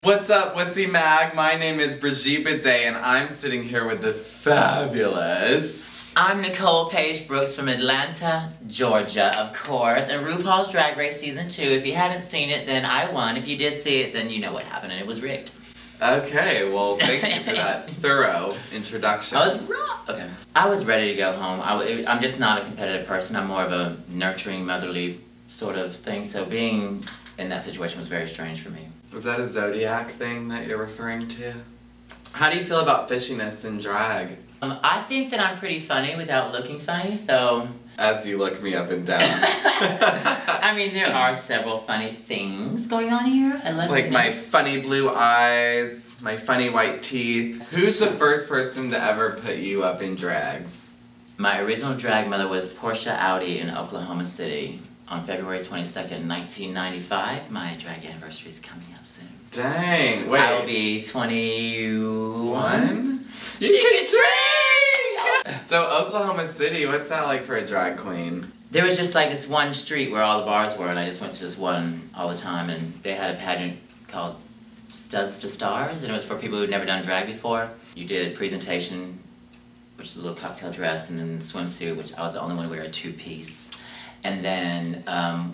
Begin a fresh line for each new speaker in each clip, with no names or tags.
What's up, WUSSY Mag? My name is Brigitte Bidet and I'm sitting here with the fabulous...
I'm Nicole Paige Brooks from Atlanta, Georgia, of course, and RuPaul's Drag Race Season 2. If you haven't seen it, then I won. If you did see it, then you know what happened and it was rigged.
Okay, well, thank you for that thorough introduction.
I was ready to go home. I'm just not a competitive person. I'm more of a nurturing, motherly sort of thing, so being in that situation was very strange for me.
Was that a zodiac thing that you're referring to? How do you feel about fishiness in drag?
I think that I'm pretty funny without looking funny, so...
As you look me up and down.
I mean, there are several funny things going on here.
Like my funny blue eyes, my funny white teeth. Who's the first person to ever put you up in drags?
My original drag mother was Portia Audi in Oklahoma City on February 22nd, 1995. My drag anniversary is coming up soon.
Dang, wait.
I will be 21.
She can drink! So Oklahoma City, what's that like for a drag queen?
There was just like this one street where all the bars were, and I just went to this one all the time, and they had a pageant called Studs to Stars, and it was for people who'd never done drag before. You did a presentation, which is a little cocktail dress, and then swimsuit, which I was the only one to wear a two-piece. And then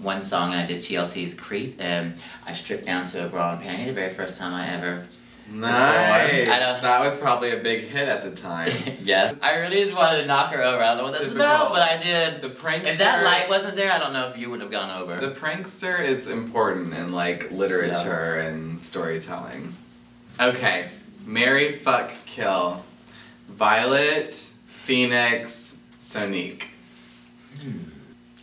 one song, and I did TLC's Creep, and I stripped down to a bra and panty the very first time I ever
Nice! That was probably a big hit at the time.
Yes. I really just wanted to knock her over. I don't know what that's about, but I did.
The prankster...
If that light wasn't there, I don't know if you would have gone over.
The prankster is important in, like, literature and storytelling. Okay. Marry, fuck, kill. Violet, Phoenix, Sonique.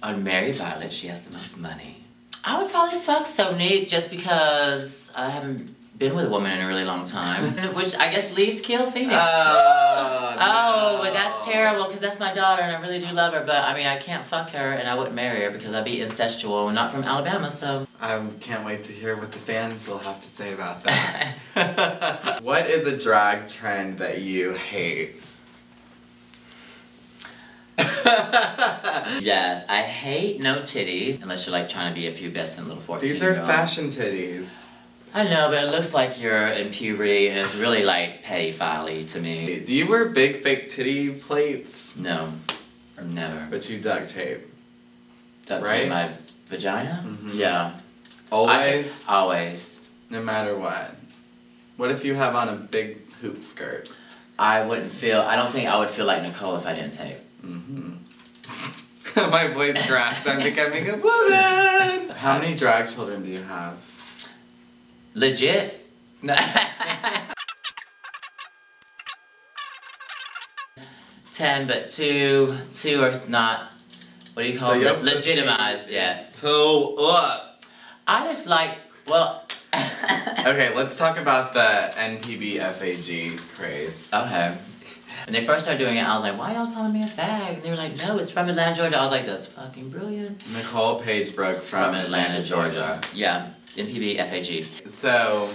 I'd marry Violet. She has the most money. I would probably fuck Sonique just because I haven't been with a woman in a really long time. Which I guess leaves kill Phoenix. Oh, but that's terrible because that's my daughter and I really do love her. But I mean, I can't fuck her and I wouldn't marry her because I'd be incestual and not from Alabama, so.
I can't wait to hear what the fans will have to say about that. What is a drag trend that you hate?
Yes, I hate no titties unless you're like trying to be a pubescent little 14-year-old.
These are fashion titties.
I know, but it looks like you're in puberty and it's really like petty-filey to me.
Do you wear big fake titty plates?
No, never.
But you duct tape.
Duct tape my vagina? Yeah.
Always?
Always.
No matter what. What if you have on a big hoop skirt?
I don't think I would feel like Nicole if I didn't tape.
My voice crashed. I'm becoming a woman. How many drag children do you have?
Legit. 10, but two are not, what do you call it? Legitimized yet.
So up.
I just like, well.
Okay, let's talk about the NPB FAG craze.
Okay. When they first started doing it, I was like, why y'all calling me a fag? And they were like, no, it's from Atlanta, Georgia. I was like, that's fucking brilliant.
Nicole Paige Brooks from
Atlanta, Georgia. Yeah, NPB FAG.
So,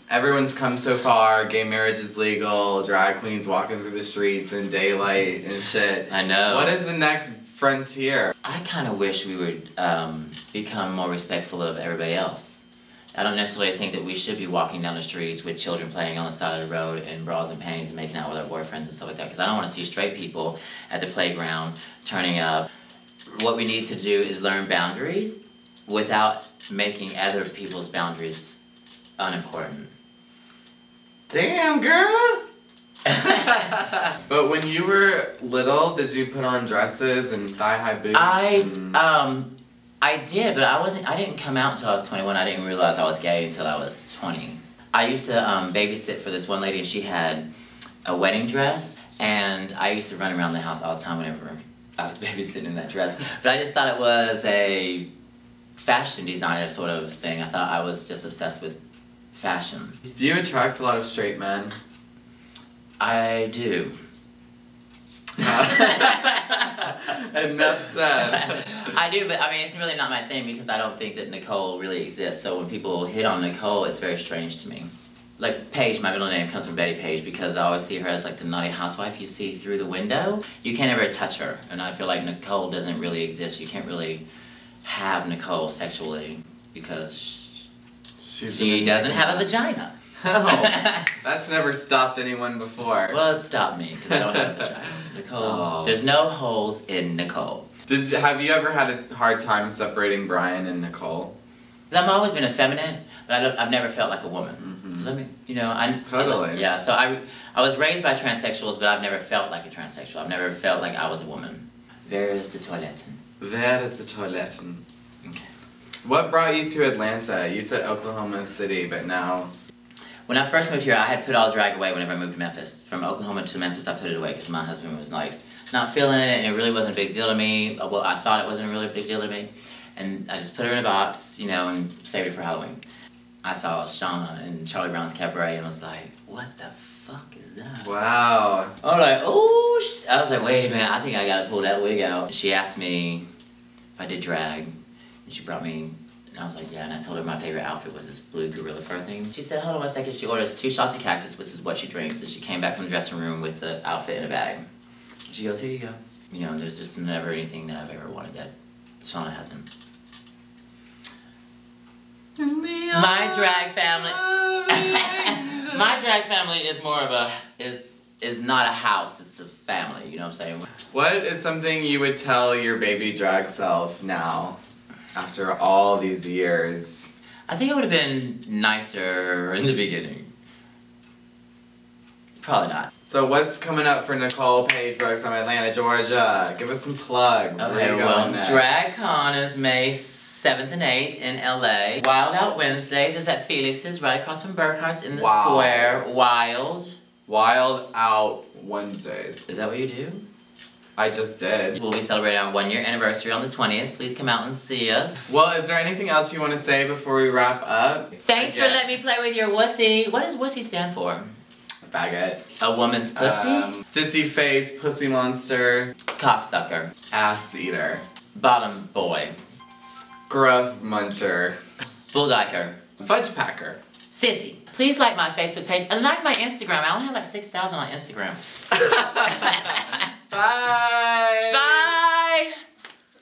everyone's come so far, gay marriage is legal, drag queens walking through the streets in daylight and shit.
I know.
What is the next frontier?
I kind of wish we would become more respectful of everybody else. I don't necessarily think that we should be walking down the streets with children playing on the side of the road in bras and panties and making out with our boyfriends and stuff like that, because I don't want to see straight people at the playground turning up. What we need to do is learn boundaries without making other people's boundaries unimportant.
Damn, girl! But when you were little, did you put on dresses and thigh-high boots?
I did, but I didn't come out until I was 21. I didn't realize I was gay until I was 20. I used to babysit for this one lady, and she had a wedding dress, and I used to run around the house all the time whenever I was babysitting in that dress. But I just thought it was a fashion designer sort of thing. I thought I was just obsessed with fashion.
Do you attract a lot of straight men?
I do.
Enough said.
I do, but I mean, it's really not my thing because I don't think that Nicole really exists. So when people hit on Nicole, it's very strange to me. Like Paige, my middle name comes from Betty Page because I always see her as like the naughty housewife you see through the window. You can't ever touch her, and I feel like Nicole doesn't really exist. You can't really have Nicole sexually because She doesn't have a vagina.
Oh, that's never stopped anyone before.
Well, it stopped me because I don't have a vagina. Nicole, there's no holes in Nicole.
Have you ever had a hard time separating Brian and Nicole?
I've always been effeminate, but I've never felt like a woman.
Totally.
Yeah, so I was raised by transsexuals, but I've never felt like a transsexual. I've never felt like I was a woman. Where is the toilet?
Where is the toilet?
Okay.
What brought you to Atlanta? You said Oklahoma City, but now...
When I first moved here, I had put all drag away whenever I moved to Memphis. From Oklahoma to Memphis, I put it away because my husband was like, not feeling it, and it really wasn't a big deal to me. Well, I thought it wasn't a really big deal to me. And I just put her in a box, you know, and saved it for Halloween. I saw Shauna in Charlie Brown's Cabaret and was like, what the fuck is that?
Wow.
I was like, oh, I was like, wait a minute, I think I gotta pull that wig out. She asked me if I did drag, and she brought me, and I was like, yeah, and I told her my favorite outfit was this blue gorilla fur thing. She said, hold on 1 second, she orders 2 shots of cactus, which is what she drinks, and she came back from the dressing room with the outfit in a bag. She goes, here you go. You know, there's just never anything that I've ever wanted that Shauna hasn't. My drag family, my drag family is more of a, is not a house, it's a family, you know what I'm saying?
What is something you would tell your baby drag self now, after all these years?
I think it would have been nicer in the beginning. Probably not.
So what's coming up for Nicole Paige Brooks from Atlanta, Georgia? Give us some plugs.
Okay, well, DragCon is May 7th and 8th in LA. Wild Out Wednesdays is at Felix's, right across from Burkhart's in the square.
Wild Out Wednesdays.
Is that what you do?
I just did.
We'll be celebrating our 1-year anniversary on the 20th. Please come out and see us.
Well, is there anything else you want to say before we wrap up?
Thanks for letting me play with your wussy. What does wussy stand for?
Faggot.
A woman's pussy?
Sissy face, pussy monster.
Cocksucker.
Ass eater.
Bottom boy.
Scruff muncher.
Bulldyker.
Fudge packer.
Sissy. Please like my Facebook page and like my Instagram. I only have like 6,000 on Instagram.
Bye.
Bye.